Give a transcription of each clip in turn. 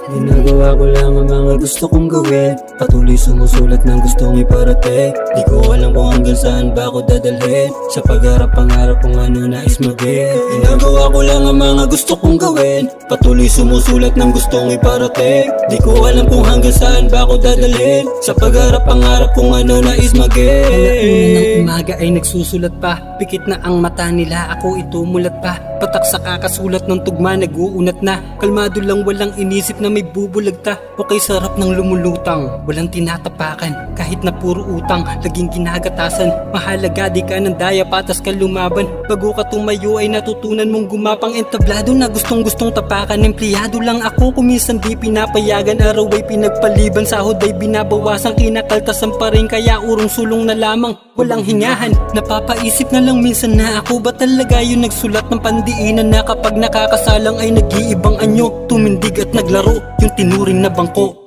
Ginagawa ko lang ang mga gusto kong gawin. Patuloy sumusulat ng gustong iparating. Di ko alam kung hanggang saan ba ako dadalhin. Sa pagharap pangarap kung ano nais maging. Ginagawa ko lang ang mga gusto kong gawin. Patuloy sumusulat ng gustong iparating. Di ko alam kung hanggang saan ba ako dadalhin. Sa pagharap pangarap kung ano nais maging. Alauna ng umaga ay nagsusulat pa. Pikit na ang mata nila, ako itumulat pa. Patak sa kakasulat ng tugma, nag-uunat na. Kalmado lang, walang inisip na may bubulagta. Okay, sarap ng lumulutang, walang tinatapakan. Kahit na puro utang, laging ginagatasan. Mahalaga di ka ng daya, patas ka lumaban. Bago ka tumayo ay natutunan mong gumapang. Entablado na gustong tapakan. Empleyado lang ako, kuminsan di pinapayagan. Araw ay pinagpaliban, sahod ay binabawasan. Kinakaltasan pa rin, kaya urong sulong na lamang. Walang hingahan, napapaisip na lang minsan na ako ba talaga yung nagsulat ng pandiinan na kapag nakakasalang ay nag-iibang anyo. Tumindig at naglaro, yung tinuring na bangko.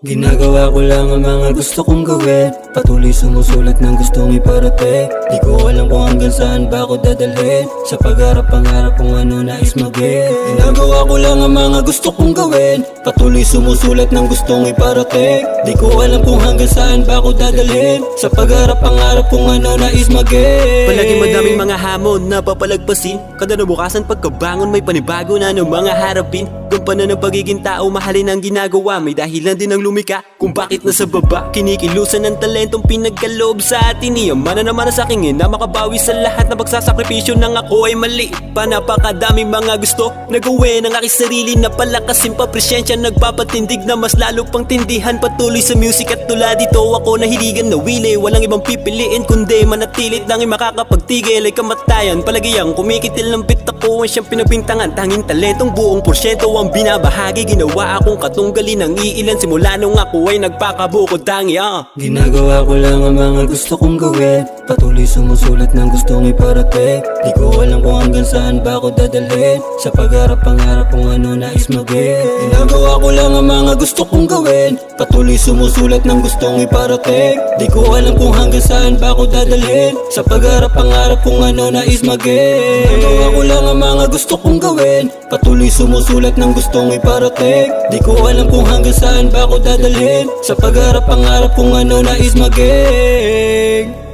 Ginagawa ko lang ang mga gusto kong gawin. Patuloy sumusulat ng gustong iparating. Di ko alam kung hanggang saan ba ako dadalhin. Sa pagharap pangarap kung ano nais maging. Ginagawa ko lang ang mga gusto kong gawin. Patuloy sumusulat ng gustong iparating. Di ko alam kung hanggang saan ba ako dadalhin. Sa pagharap pangarap kung ano nais maging. Palagi madaming mga hamon na papalagpasin. Kada nabukasan pagkabangon may panibago na ng mga harapin. Gampanan ng pagiging tao, mahalin ang ginagawa. May dahilan din ang lumika kung bakit nasa baba. Kinikilusan ng talentong pinagkaloob sa atin. Iyaman na naman sa aking na makabawi sa lahat na pagsasakripisyo ng ako ay mali. Napakadaming mga gusto na gawin ang aking sarili na palakasin pa. Presyensya nagpapatindig na mas lalo pang tindihan. Patuloy sa music at tulad dito ako nahiligan na wili. Walang ibang pipiliin kundi manatilit lang ay makakapagtigil ay kamatayan. Palagi ang kumikitil ng bit ako ang siyang pinabintangan. Tanging talentong buong porsyento ang binabahagi. Ginawa akong katunggalin ng iilan simula nung ako ay nagpakabukod tangi. Ginagawa ko lang ang mga gusto kong gawin. Patuloy sumusulat ng gustong iparating. Di ko alam kung hanggang saan ba ako dadalhin. Sa pagharap pangarap kung ano nais maging. Ginagawa ko lang ang mga gusto kong gawin. Patuloy sumusulat ng gustong iparating. Di ko alam kung hanggang saan ba ako dadalhin. Sa pagharap pangarap kung ano nais maging. Ginagawa ko lang ang mga gusto kong gawin. Patuloy sumusulat ng gustong iparating. Di ko alam kung hanggang saan ba ako dadalhin. Sa pagharap pangarap kung ano nais maging.